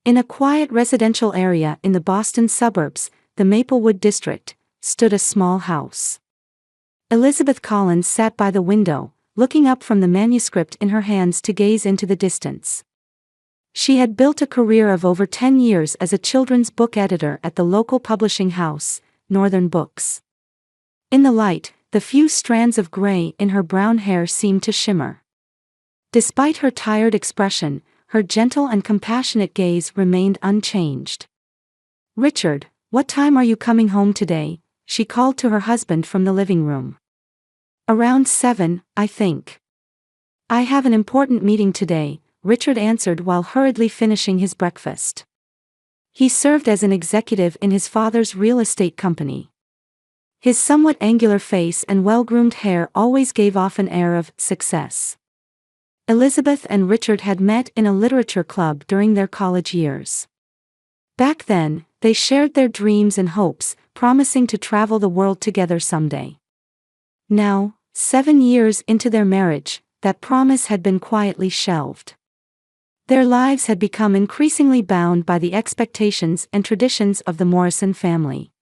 In a quiet residential area in the Boston suburbs, the Maplewood district, stood a small house. Elizabeth Collins sat by the window, looking up from the manuscript in her hands to gaze into the distance. She had built a career of over 10 years as a children's book editor at the local publishing house, Northern Books. In the light, the few strands of gray in her brown hair seemed to shimmer. Despite her tired expression, her gentle and compassionate gaze remained unchanged. "Richard, what time are you coming home today?" she called to her husband from the living room. "Around 7, I think." "I have an important meeting today," Richard answered while hurriedly finishing his breakfast. He served as an executive in his father's real estate company. His somewhat angular face and well-groomed hair always gave off an air of success. Elizabeth and Richard had met in a literature club during their college years. Back then, they shared their dreams and hopes, promising to travel the world together someday. Now, 7 years into their marriage, that promise had been quietly shelved. Their lives had become increasingly bound by the expectations and traditions of the Morrison family.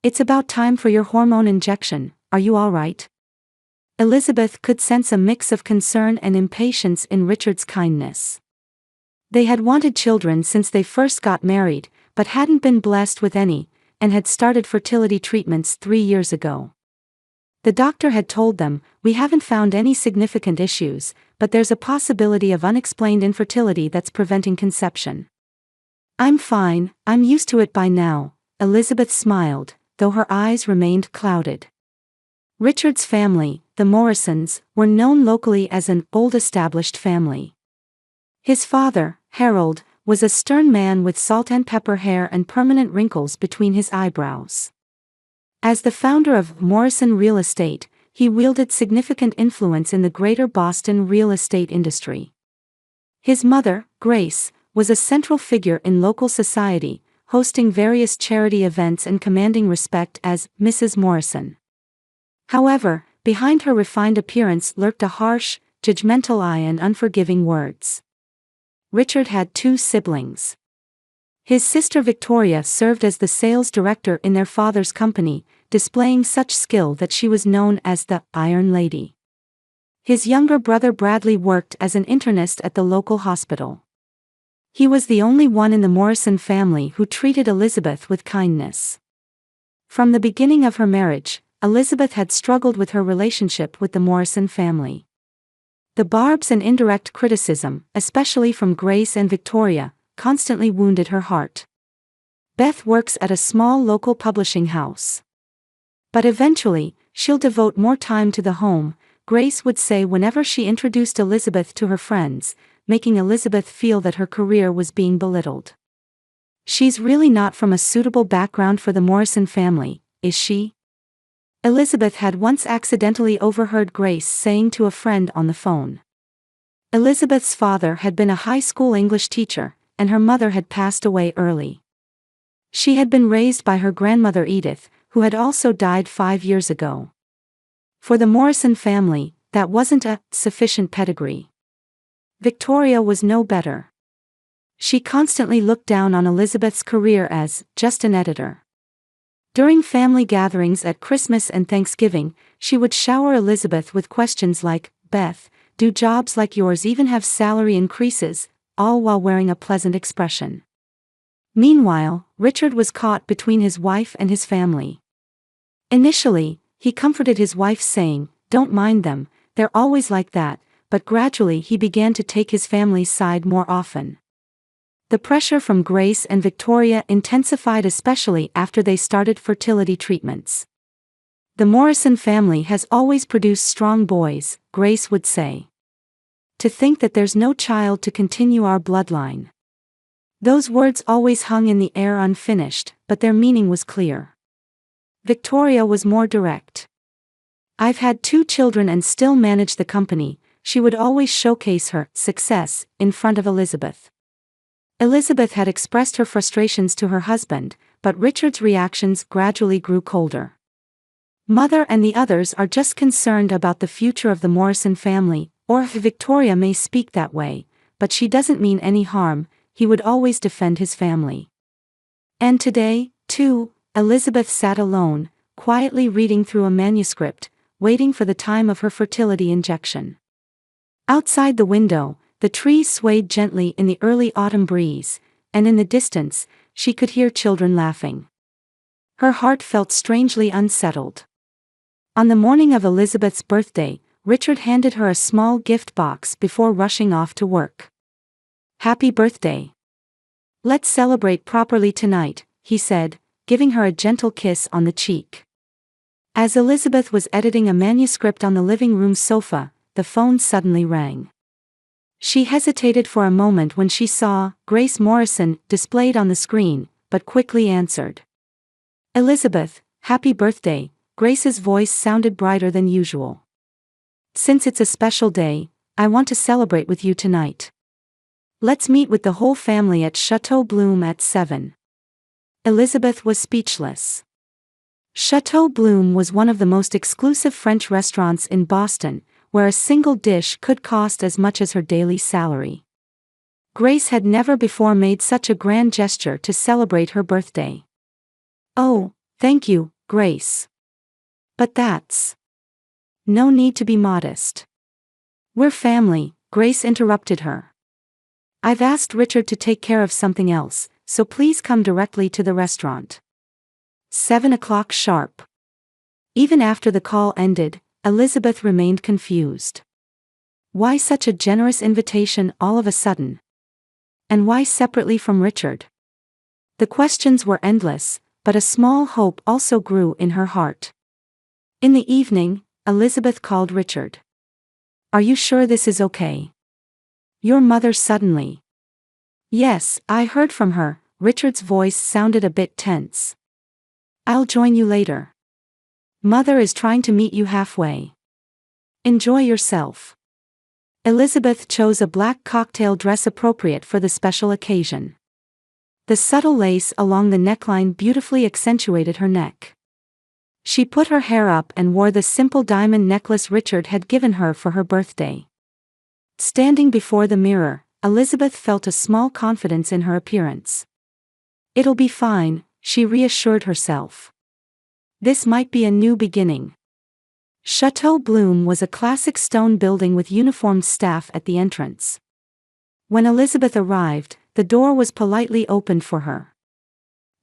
"It's about time for your hormone injection, are you all right?" Elizabeth could sense a mix of concern and impatience in Richard's kindness. They had wanted children since they first got married, but hadn't been blessed with any, and had started fertility treatments 3 years ago. The doctor had told them, "We haven't found any significant issues, but there's a possibility of unexplained infertility that's preventing conception." "I'm fine, I'm used to it by now," Elizabeth smiled, though her eyes remained clouded. Richard's family, the Morrisons, were known locally as an old-established family. His father, Harold, was a stern man with salt and pepper hair and permanent wrinkles between his eyebrows. As the founder of Morrison Real Estate, he wielded significant influence in the greater Boston real estate industry. His mother, Grace, was a central figure in local society, hosting various charity events and commanding respect as Mrs. Morrison. However, behind her refined appearance lurked a harsh, judgmental eye and unforgiving words. Richard had 2 siblings. His sister Victoria served as the sales director in their father's company, displaying such skill that she was known as the Iron Lady. His younger brother Bradley worked as an internist at the local hospital. He was the only one in the Morrison family who treated Elizabeth with kindness. From the beginning of her marriage, Elizabeth had struggled with her relationship with the Morrison family. The barbs and indirect criticism, especially from Grace and Victoria, constantly wounded her heart. "Beth works at a small local publishing house. But eventually, she'll devote more time to the home," Grace would say whenever she introduced Elizabeth to her friends, making Elizabeth feel that her career was being belittled. "She's really not from a suitable background for the Morrison family, is she?" Elizabeth had once accidentally overheard Grace saying to a friend on the phone. Elizabeth's father had been a high school English teacher, and her mother had passed away early. She had been raised by her grandmother Edith, who had also died 5 years ago. For the Morrison family, that wasn't a sufficient pedigree. Victoria was no better. She constantly looked down on Elizabeth's career as just an editor. During family gatherings at Christmas and Thanksgiving, she would shower Elizabeth with questions like, "Beth, do jobs like yours even have salary increases?" all while wearing a pleasant expression. Meanwhile, Richard was caught between his wife and his family. Initially, he comforted his wife saying, "Don't mind them, they're always like that," but gradually he began to take his family's side more often. The pressure from Grace and Victoria intensified especially after they started fertility treatments. "The Morrison family has always produced strong boys," Grace would say. "To think that there's no child to continue our bloodline." Those words always hung in the air unfinished, but their meaning was clear. Victoria was more direct. "I've had 2 children and still manage the company," she would always showcase her success in front of Elizabeth. Elizabeth had expressed her frustrations to her husband, but Richard's reactions gradually grew colder. "Mother and the others are just concerned about the future of the Morrison family, or Victoria may speak that way, but she doesn't mean any harm," he would always defend his family. And today, too, Elizabeth sat alone, quietly reading through a manuscript, waiting for the time of her fertility injection. Outside the window, the trees swayed gently in the early autumn breeze, and in the distance, she could hear children laughing. Her heart felt strangely unsettled. On the morning of Elizabeth's birthday, Richard handed her a small gift box before rushing off to work. "Happy birthday. Let's celebrate properly tonight," he said, giving her a gentle kiss on the cheek. As Elizabeth was editing a manuscript on the living room sofa, the phone suddenly rang. She hesitated for a moment when she saw Grace Morrison displayed on the screen, but quickly answered. "Elizabeth, happy birthday." Grace's voice sounded brighter than usual. "Since it's a special day, I want to celebrate with you tonight. Let's meet with the whole family at Chateau Bloom at 7. Elizabeth was speechless. Chateau Bloom was one of the most exclusive French restaurants in Boston, where a single dish could cost as much as her daily salary. Grace had never before made such a grand gesture to celebrate her birthday. "Oh, thank you, Grace. But that's... no need to be modest. We're family," Grace interrupted her. "I've asked Richard to take care of something else, so please come directly to the restaurant. 7 o'clock sharp." Even after the call ended, Elizabeth remained confused. Why such a generous invitation all of a sudden? And why separately from Richard? The questions were endless, but a small hope also grew in her heart. In the evening, Elizabeth called Richard. "Are you sure this is okay? Your mother suddenly..." "Yes, I heard from her." Richard's voice sounded a bit tense. "I'll join you later. Mother is trying to meet you halfway. Enjoy yourself." Elizabeth chose a black cocktail dress appropriate for the special occasion. The subtle lace along the neckline beautifully accentuated her neck. She put her hair up and wore the simple diamond necklace Richard had given her for her birthday. Standing before the mirror, Elizabeth felt a small confidence in her appearance. "It'll be fine," she reassured herself. This might be a new beginning. Chateau Bloom was a classic stone building with uniformed staff at the entrance. When Elizabeth arrived, the door was politely opened for her.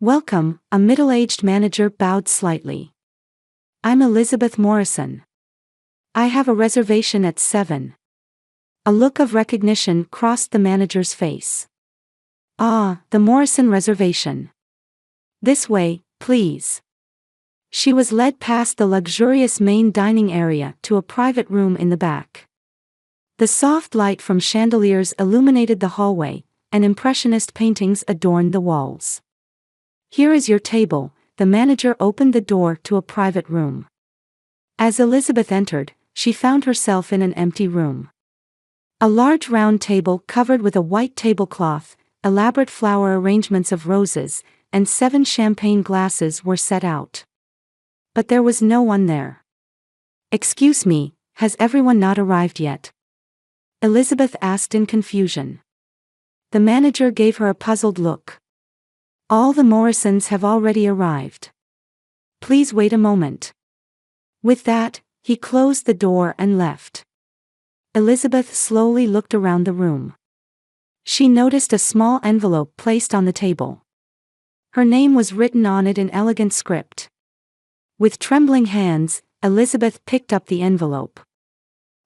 "Welcome," a middle-aged manager bowed slightly. "I'm Elizabeth Morrison. I have a reservation at 7. A look of recognition crossed the manager's face. "Ah, the Morrison reservation. This way, please." She was led past the luxurious main dining area to a private room in the back. The soft light from chandeliers illuminated the hallway, and impressionist paintings adorned the walls. "Here is your table." The manager opened the door to a private room. As Elizabeth entered, she found herself in an empty room. A large round table covered with a white tablecloth, elaborate flower arrangements of roses, and 7 champagne glasses were set out. But there was no one there. "Excuse me, has everyone not arrived yet?" Elizabeth asked in confusion. The manager gave her a puzzled look. "All the Morrisons have already arrived. Please wait a moment." With that, he closed the door and left. Elizabeth slowly looked around the room. She noticed a small envelope placed on the table. Her name was written on it in elegant script. With trembling hands, Elizabeth picked up the envelope.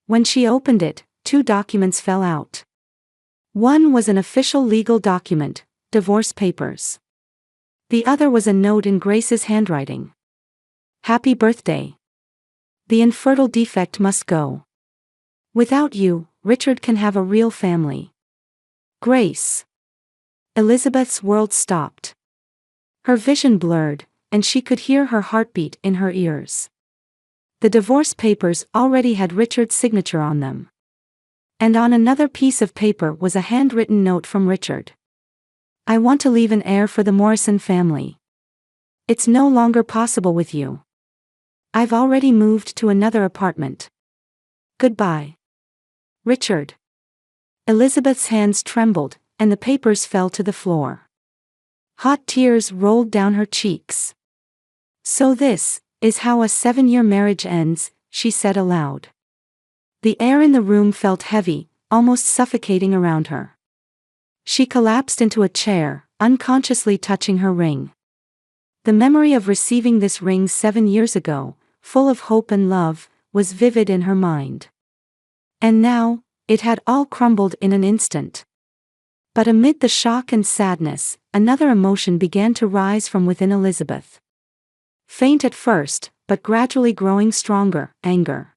When she opened it, 2 documents fell out. One was an official legal document, divorce papers. The other was a note in Grace's handwriting. "Happy birthday. The infertile defect must go. Without you, Richard can have a real family. Grace." Elizabeth's world stopped. Her vision blurred, and she could hear her heartbeat in her ears. The divorce papers already had Richard's signature on them. And on another piece of paper was a handwritten note from Richard. "I want to leave an heir for the Morrison family. It's no longer possible with you. I've already moved to another apartment. Goodbye. Richard." Elizabeth's hands trembled, and the papers fell to the floor. Hot tears rolled down her cheeks. "So this is how a 7-year marriage ends," she said aloud. The air in the room felt heavy, almost suffocating around her. She collapsed into a chair, unconsciously touching her ring. The memory of receiving this ring 7 years ago, full of hope and love, was vivid in her mind. And now, it had all crumbled in an instant. But amid the shock and sadness, another emotion began to rise from within Elizabeth. Faint at first, but gradually growing stronger: anger.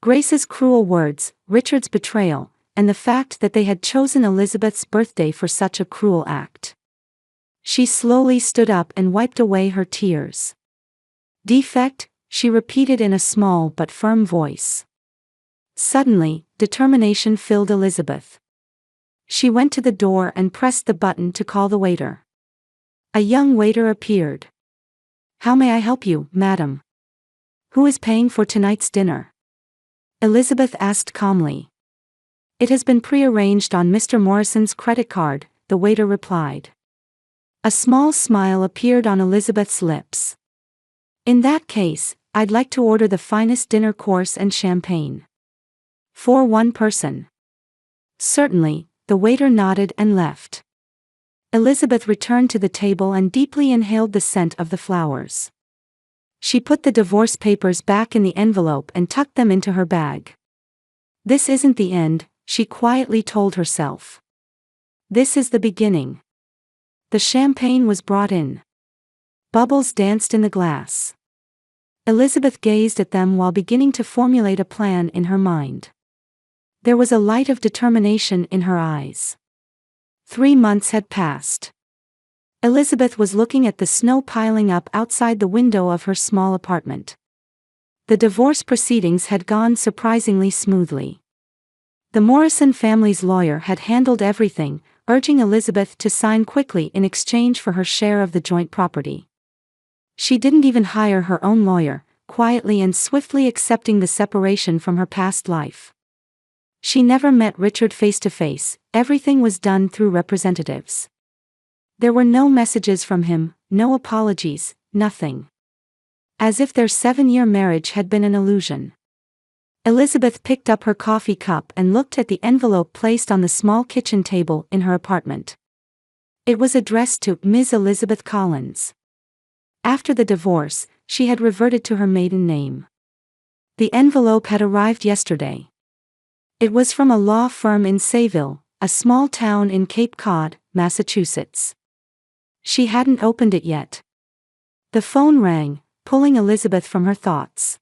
Grace's cruel words, Richard's betrayal, and the fact that they had chosen Elizabeth's birthday for such a cruel act. She slowly stood up and wiped away her tears. "Defect," she repeated in a small but firm voice. Suddenly, determination filled Elizabeth. She went to the door and pressed the button to call the waiter. A young waiter appeared. "How may I help you, madam? Who is paying for tonight's dinner?" Elizabeth asked calmly. "It has been prearranged on Mr. Morrison's credit card," the waiter replied. A small smile appeared on Elizabeth's lips. "In that case, I'd like to order the finest dinner course and champagne. For one person." "Certainly," the waiter nodded and left. Elizabeth returned to the table and deeply inhaled the scent of the flowers. She put the divorce papers back in the envelope and tucked them into her bag. "This isn't the end," she quietly told herself. "This is the beginning." The champagne was brought in. Bubbles danced in the glass. Elizabeth gazed at them while beginning to formulate a plan in her mind. There was a light of determination in her eyes. 3 months had passed. Elizabeth was looking at the snow piling up outside the window of her small apartment. The divorce proceedings had gone surprisingly smoothly. The Morrison family's lawyer had handled everything, urging Elizabeth to sign quickly in exchange for her share of the joint property. She didn't even hire her own lawyer, quietly and swiftly accepting the separation from her past life. She never met Richard face to face, everything was done through representatives. There were no messages from him, no apologies, nothing. As if their 7-year marriage had been an illusion. Elizabeth picked up her coffee cup and looked at the envelope placed on the small kitchen table in her apartment. It was addressed to Ms. Elizabeth Collins. After the divorce, she had reverted to her maiden name. The envelope had arrived yesterday. It was from a law firm in Sayville, a small town in Cape Cod, Massachusetts. She hadn't opened it yet. The phone rang, pulling Elizabeth from her thoughts.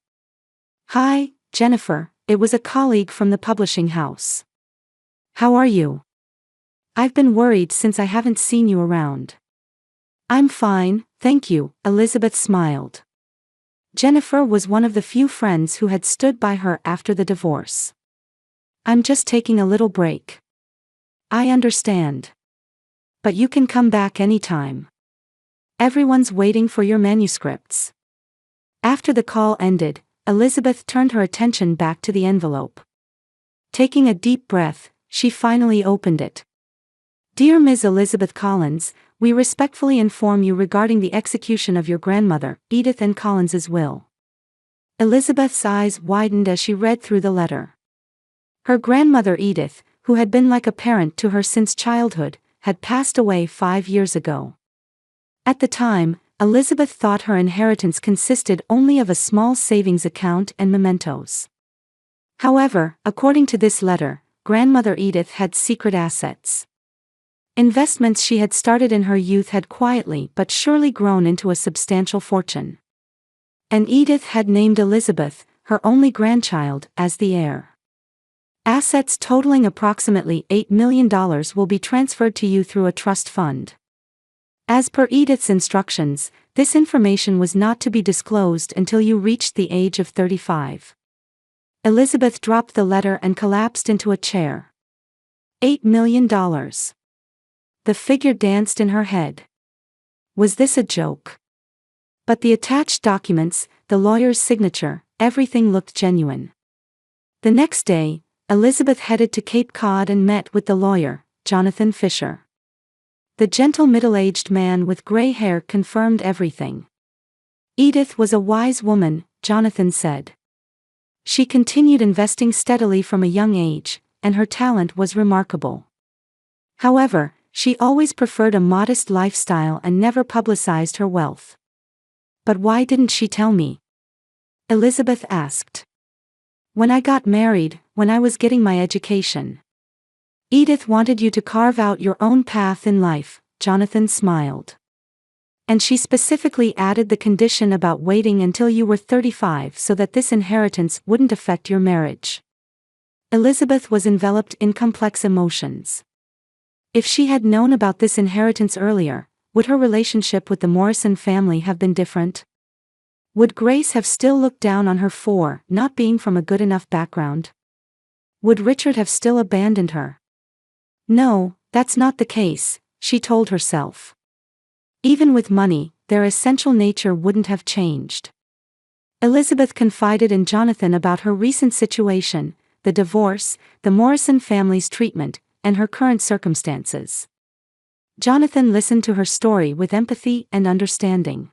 "Hi, Jennifer," it was a colleague from the publishing house. "How are you? I've been worried since I haven't seen you around." "I'm fine, thank you," Elizabeth smiled. Jennifer was one of the few friends who had stood by her after the divorce. "I'm just taking a little break." "I understand. But you can come back anytime. Everyone's waiting for your manuscripts." After the call ended, Elizabeth turned her attention back to the envelope. Taking a deep breath, she finally opened it. "Dear Ms. Elizabeth Collins, we respectfully inform you regarding the execution of your grandmother, Edith N. Collins's will." Elizabeth's eyes widened as she read through the letter. Her grandmother Edith, who had been like a parent to her since childhood, had passed away 5 years ago. At the time, Elizabeth thought her inheritance consisted only of a small savings account and mementos. However, according to this letter, grandmother Edith had secret assets. Investments she had started in her youth had quietly but surely grown into a substantial fortune. And Edith had named Elizabeth, her only grandchild, as the heir. Assets totaling approximately $8 million will be transferred to you through a trust fund. As per Edith's instructions, this information was not to be disclosed until you reached the age of 35. Elizabeth dropped the letter and collapsed into a chair. $8 million. The figure danced in her head. Was this a joke? But the attached documents, the lawyer's signature, everything looked genuine. The next day, Elizabeth headed to Cape Cod and met with the lawyer, Jonathan Fisher. The gentle middle-aged man with gray hair confirmed everything. Edith was a wise woman, Jonathan said. She continued investing steadily from a young age, and her talent was remarkable. However, she always preferred a modest lifestyle and never publicized her wealth. But why didn't she tell me? Elizabeth asked. When I got married, when I was getting my education. Edith wanted you to carve out your own path in life, Jonathan smiled. And she specifically added the condition about waiting until you were 35 so that this inheritance wouldn't affect your marriage. Elizabeth was enveloped in complex emotions. If she had known about this inheritance earlier, would her relationship with the Morrison family have been different? Would Grace have still looked down on her for not being from a good enough background? Would Richard have still abandoned her? No, that's not the case, she told herself. Even with money, their essential nature wouldn't have changed. Elizabeth confided in Jonathan about her recent situation, the divorce, the Morrison family's treatment, and her current circumstances. Jonathan listened to her story with empathy and understanding.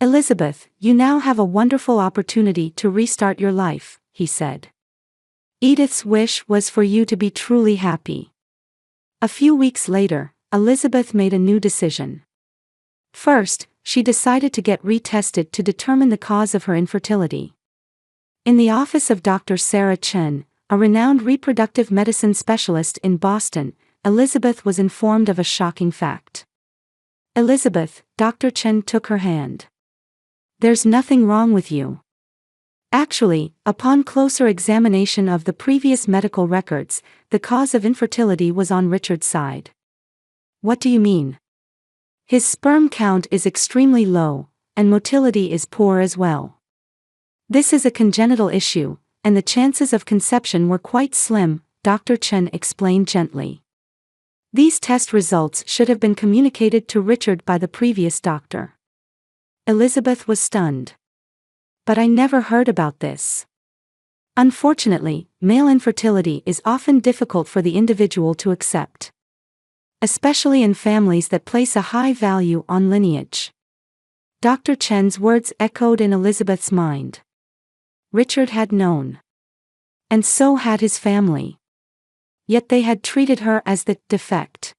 Elizabeth, you now have a wonderful opportunity to restart your life, he said. Edith's wish was for you to be truly happy. A few weeks later, Elizabeth made a new decision. First, she decided to get retested to determine the cause of her infertility. In the office of Dr. Sarah Chen, a renowned reproductive medicine specialist in Boston, Elizabeth was informed of a shocking fact. Elizabeth, Dr. Chen took her hand. There's nothing wrong with you. Actually, upon closer examination of the previous medical records, the cause of infertility was on Richard's side. What do you mean? His sperm count is extremely low, and motility is poor as well. This is a congenital issue, and the chances of conception were quite slim, Dr. Chen explained gently. These test results should have been communicated to Richard by the previous doctor. Elizabeth was stunned. But I never heard about this. Unfortunately, male infertility is often difficult for the individual to accept. Especially in families that place a high value on lineage. Dr. Chen's words echoed in Elizabeth's mind. Richard had known. And so had his family. Yet they had treated her as the defect.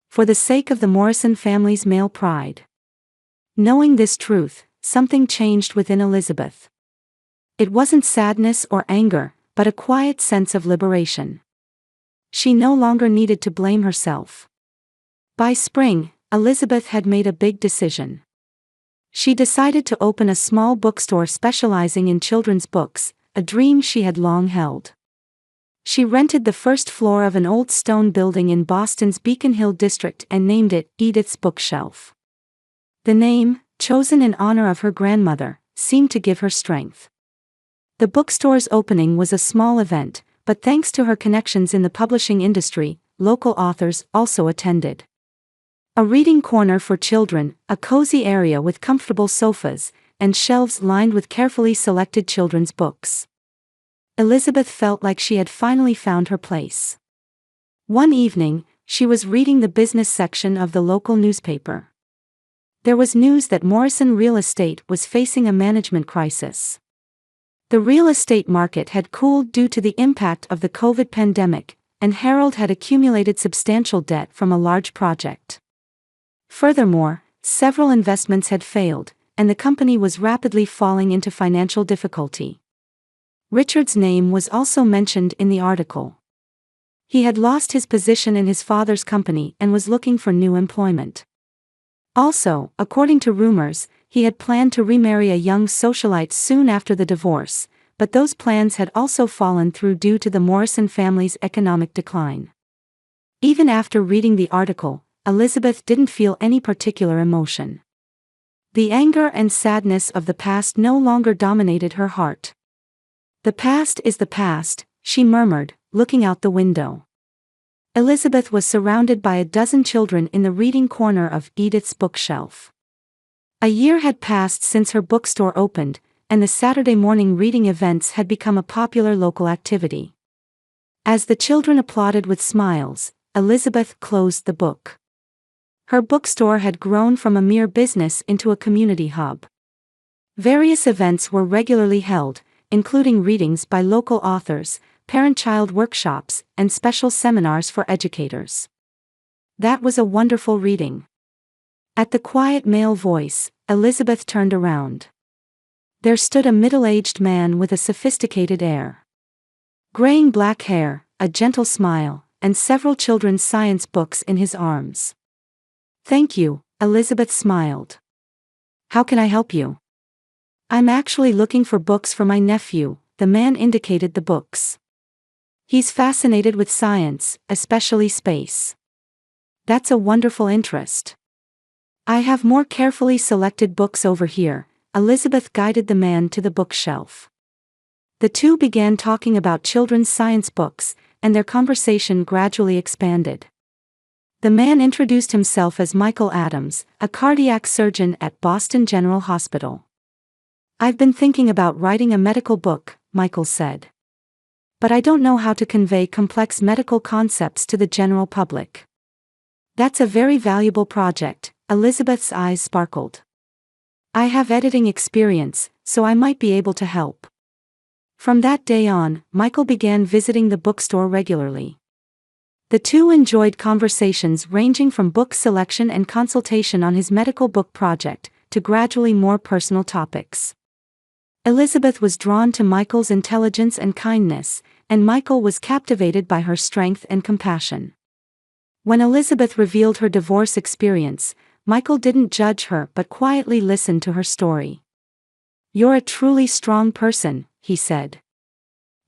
For the sake of the Morrison family's male pride. Knowing this truth, something changed within Elizabeth. It wasn't sadness or anger, but a quiet sense of liberation. She no longer needed to blame herself. By spring, Elizabeth had made a big decision. She decided to open a small bookstore specializing in children's books, a dream she had long held. She rented the first floor of an old stone building in Boston's Beacon Hill district and named it Edith's Bookshelf. The name, chosen in honor of her grandmother, seemed to give her strength. The bookstore's opening was a small event, but thanks to her connections in the publishing industry, local authors also attended. A reading corner for children, a cozy area with comfortable sofas, and shelves lined with carefully selected children's books. Elizabeth felt like she had finally found her place. One evening, she was reading the business section of the local newspaper. There was news that Morrison Real Estate was facing a management crisis. The real estate market had cooled due to the impact of the COVID pandemic, and Harold had accumulated substantial debt from a large project. Furthermore, several investments had failed, and the company was rapidly falling into financial difficulty. Richard's name was also mentioned in the article. He had lost his position in his father's company and was looking for new employment. Also, according to rumors, he had planned to remarry a young socialite soon after the divorce, but those plans had also fallen through due to the Morrison family's economic decline. Even after reading the article, Elizabeth didn't feel any particular emotion. The anger and sadness of the past no longer dominated her heart. The past is the past, she murmured, looking out the window. Elizabeth was surrounded by a dozen children in the reading corner of Edith's Bookshelf. A year had passed since her bookstore opened, and the Saturday morning reading events had become a popular local activity. As the children applauded with smiles, Elizabeth closed the book. Her bookstore had grown from a mere business into a community hub. Various events were regularly held, including readings by local authors, parent-child workshops, and special seminars for educators. That was a wonderful reading. At the quiet male voice, Elizabeth turned around. There stood a middle-aged man with a sophisticated air. Graying black hair, a gentle smile, and several children's science books in his arms. "Thank you," Elizabeth smiled. "How can I help you?" "I'm actually looking for books for my nephew," the man indicated the books. "He's fascinated with science, especially space." "That's a wonderful interest. I have more carefully selected books over here." Elizabeth guided the man to the bookshelf. The two began talking about children's science books, and their conversation gradually expanded. The man introduced himself as Michael Adams, a cardiac surgeon at Boston General Hospital. "I've been thinking about writing a medical book," Michael said. "But I don't know how to convey complex medical concepts to the general public." "That's a very valuable project," Elizabeth's eyes sparkled. "I have editing experience, so I might be able to help." From that day on, Michael began visiting the bookstore regularly. The two enjoyed conversations ranging from book selection and consultation on his medical book project, to gradually more personal topics. Elizabeth was drawn to Michael's intelligence and kindness, and Michael was captivated by her strength and compassion. When Elizabeth revealed her divorce experience, Michael didn't judge her but quietly listened to her story. "You're a truly strong person," he said.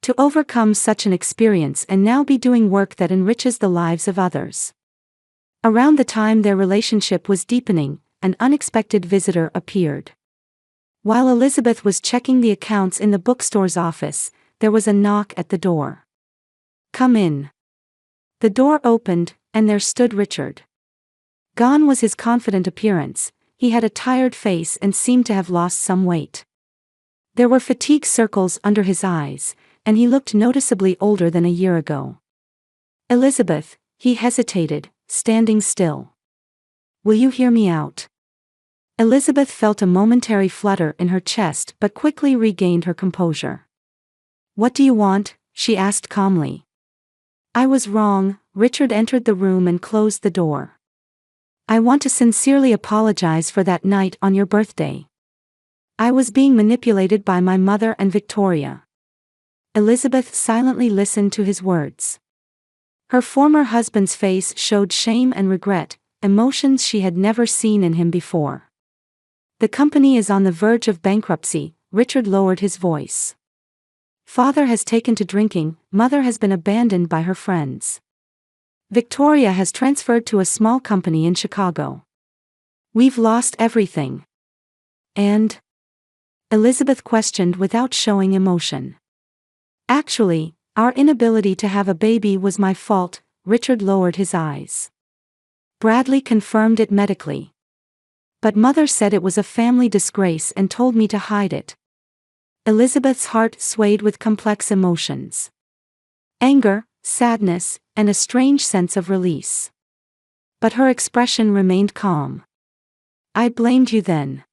"To overcome such an experience and now be doing work that enriches the lives of others." Around the time their relationship was deepening, an unexpected visitor appeared. While Elizabeth was checking the accounts in the bookstore's office, there was a knock at the door. "Come in." The door opened, and there stood Richard. Gone was his confident appearance, he had a tired face and seemed to have lost some weight. There were fatigue circles under his eyes, and he looked noticeably older than a year ago. "Elizabeth," he hesitated, standing still. "Will you hear me out?" Elizabeth felt a momentary flutter in her chest but quickly regained her composure. "What do you want?" she asked calmly. "I was wrong." Richard entered the room and closed the door. "I want to sincerely apologize for that night on your birthday. I was being manipulated by my mother and Victoria." Elizabeth silently listened to his words. Her former husband's face showed shame and regret, emotions she had never seen in him before. "The company is on the verge of bankruptcy," Richard lowered his voice. "Father has taken to drinking, mother has been abandoned by her friends. Victoria has transferred to a small company in Chicago. We've lost everything." "And?" Elizabeth questioned without showing emotion. "Actually, our inability to have a baby was my fault," Richard lowered his eyes. "Bradley confirmed it medically. But mother said it was a family disgrace and told me to hide it." Elizabeth's heart swayed with complex emotions. Anger, sadness, and a strange sense of release. But her expression remained calm. "I blamed you then.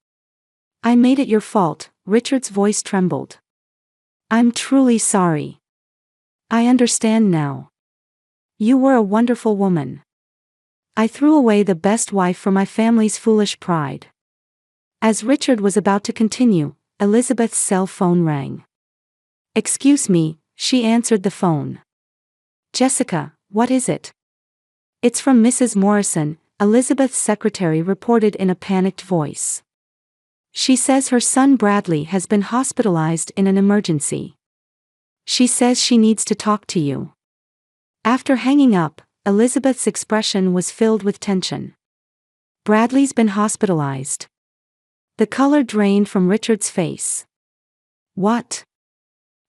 I made it your fault," Richard's voice trembled. "I'm truly sorry. I understand now. You were a wonderful woman. I threw away the best wife for my family's foolish pride." As Richard was about to continue, Elizabeth's cell phone rang. "Excuse me," she answered the phone. "Jessica, what is it?" "It's from Mrs. Morrison," Elizabeth's secretary reported in a panicked voice. "She says her son Bradley has been hospitalized in an emergency. She says she needs to talk to you." After hanging up, Elizabeth's expression was filled with tension. "Bradley's been hospitalized." The color drained from Richard's face. "What?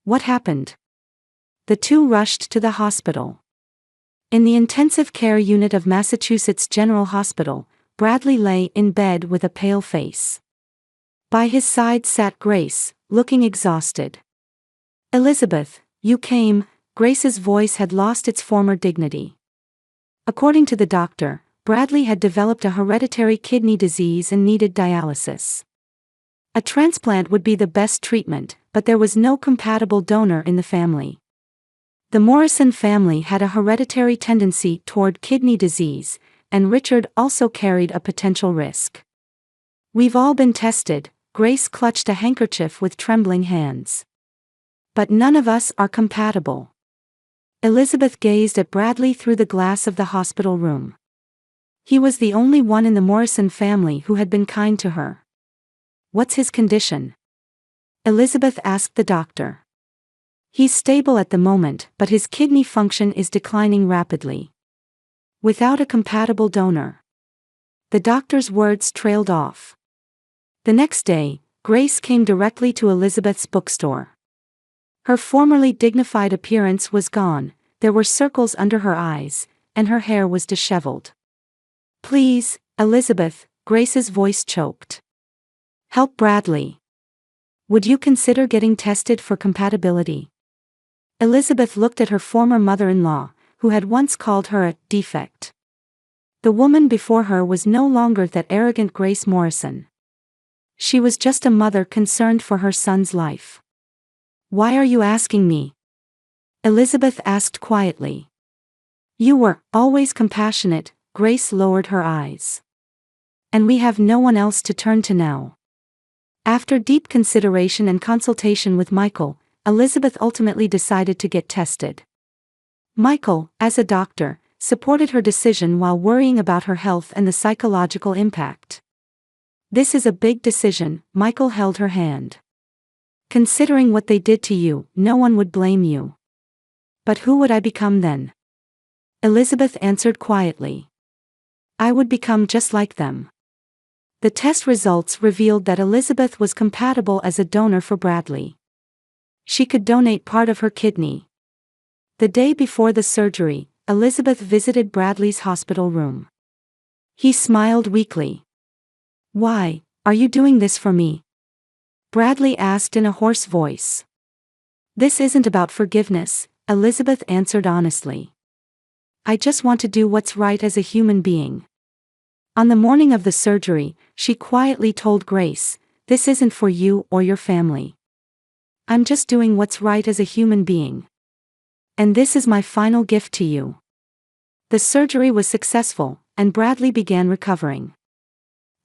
What happened?" The two rushed to the hospital. In the intensive care unit of Massachusetts General Hospital, Bradley lay in bed with a pale face. By his side sat Grace, looking exhausted. "Elizabeth, you came." Grace's voice had lost its former dignity. According to the doctor, Bradley had developed a hereditary kidney disease and needed dialysis. A transplant would be the best treatment, but there was no compatible donor in the family. The Morrison family had a hereditary tendency toward kidney disease, and Richard also carried a potential risk. "We've all been tested," Grace clutched a handkerchief with trembling hands. "But none of us are compatible." Elizabeth gazed at Bradley through the glass of the hospital room. He was the only one in the Morrison family who had been kind to her. "What's his condition?" Elizabeth asked the doctor. "He's stable at the moment, but his kidney function is declining rapidly. Without a compatible donor." The doctor's words trailed off. The next day, Grace came directly to Elizabeth's bookstore. Her formerly dignified appearance was gone, there were circles under her eyes, and her hair was disheveled. "Please, Elizabeth," Grace's voice choked. "Help Bradley. Would you consider getting tested for compatibility?" Elizabeth looked at her former mother-in-law, who had once called her a defect. The woman before her was no longer that arrogant Grace Morrison. She was just a mother concerned for her son's life. "Why are you asking me?" Elizabeth asked quietly. "You were always compassionate," Grace lowered her eyes. "And we have no one else to turn to now." After deep consideration and consultation with Michael, Elizabeth ultimately decided to get tested. Michael, as a doctor, supported her decision while worrying about her health and the psychological impact. "This is a big decision," Michael held her hand. "Considering what they did to you, no one would blame you." "But who would I become then?" Elizabeth answered quietly. "I would become just like them." The test results revealed that Elizabeth was compatible as a donor for Bradley. She could donate part of her kidney. The day before the surgery, Elizabeth visited Bradley's hospital room. He smiled weakly. "Why, are you doing this for me?" Bradley asked in a hoarse voice. "This isn't about forgiveness," Elizabeth answered honestly. "I just want to do what's right as a human being." On the morning of the surgery, she quietly told Grace, "This isn't for you or your family. I'm just doing what's right as a human being. And this is my final gift to you." The surgery was successful, and Bradley began recovering.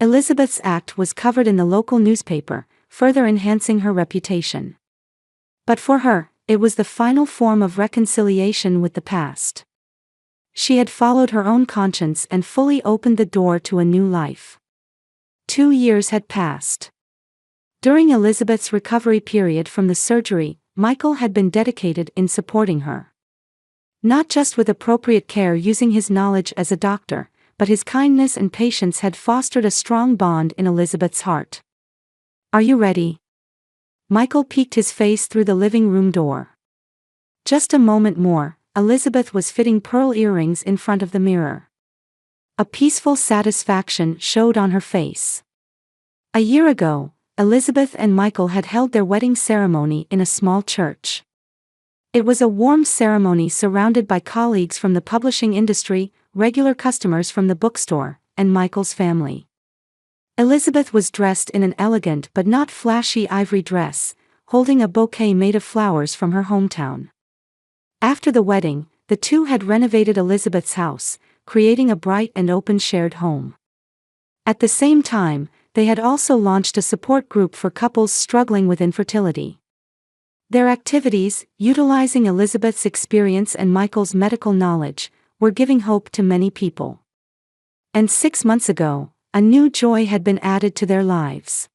Elizabeth's act was covered in the local newspaper, further enhancing her reputation. But for her, it was the final form of reconciliation with the past. She had followed her own conscience and fully opened the door to a new life. 2 years had passed. During Elizabeth's recovery period from the surgery, Michael had been dedicated in supporting her. Not just with appropriate care using his knowledge as a doctor, but his kindness and patience had fostered a strong bond in Elizabeth's heart. "Are you ready?" Michael peeked his face through the living room door. Just a moment more, Elizabeth was fitting pearl earrings in front of the mirror. A peaceful satisfaction showed on her face. A year ago, Elizabeth and Michael had held their wedding ceremony in a small church. It was a warm ceremony surrounded by colleagues from the publishing industry, regular customers from the bookstore, and Michael's family. Elizabeth was dressed in an elegant but not flashy ivory dress, holding a bouquet made of flowers from her hometown. After the wedding, the two had renovated Elizabeth's house, creating a bright and open shared home. At the same time, they had also launched a support group for couples struggling with infertility. Their activities, utilizing Elizabeth's experience and Michael's medical knowledge, were giving hope to many people. And 6 months ago, a new joy had been added to their lives.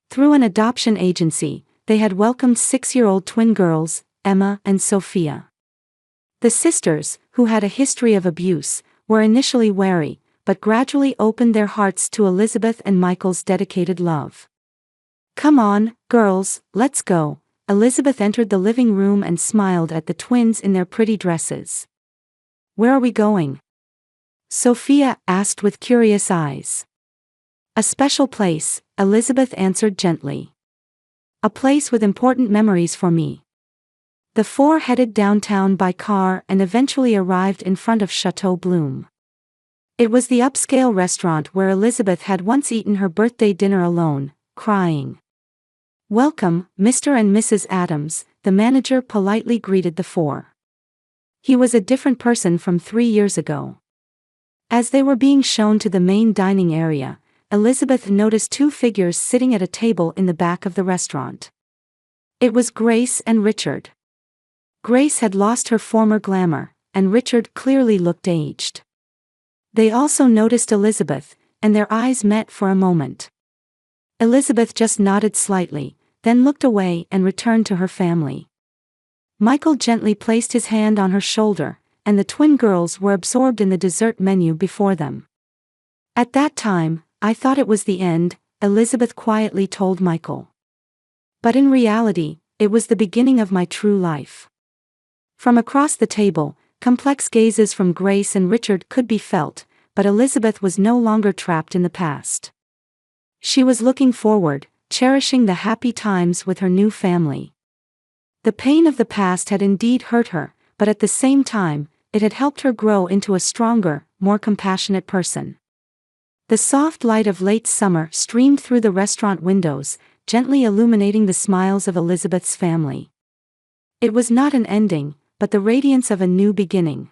Through an adoption agency, they had welcomed 6-year-old twin girls, Emma and Sophia. The sisters, who had a history of abuse, were initially wary, but gradually opened their hearts to Elizabeth and Michael's dedicated love. "Come on, girls, let's go." Elizabeth entered the living room and smiled at the twins in their pretty dresses. "Where are we going?" Sophia asked with curious eyes. "A special place," Elizabeth answered gently. "A place with important memories for me." The four headed downtown by car and eventually arrived in front of Chateau Bloom. It was the upscale restaurant where Elizabeth had once eaten her birthday dinner alone, crying. "Welcome, Mr. and Mrs. Adams," the manager politely greeted the four. He was a different person from 3 years ago. As they were being shown to the main dining area, Elizabeth noticed two figures sitting at a table in the back of the restaurant. It was Grace and Richard. Grace had lost her former glamour, and Richard clearly looked aged. They also noticed Elizabeth, and their eyes met for a moment. Elizabeth just nodded slightly, then looked away and returned to her family. Michael gently placed his hand on her shoulder, and the twin girls were absorbed in the dessert menu before them. "At that time, I thought it was the end," Elizabeth quietly told Michael. "But in reality, it was the beginning of my true life." From across the table, complex gazes from Grace and Richard could be felt, but Elizabeth was no longer trapped in the past. She was looking forward, cherishing the happy times with her new family. The pain of the past had indeed hurt her, but at the same time, it had helped her grow into a stronger, more compassionate person. The soft light of late summer streamed through the restaurant windows, gently illuminating the smiles of Elizabeth's family. It was not an ending, but the radiance of a new beginning.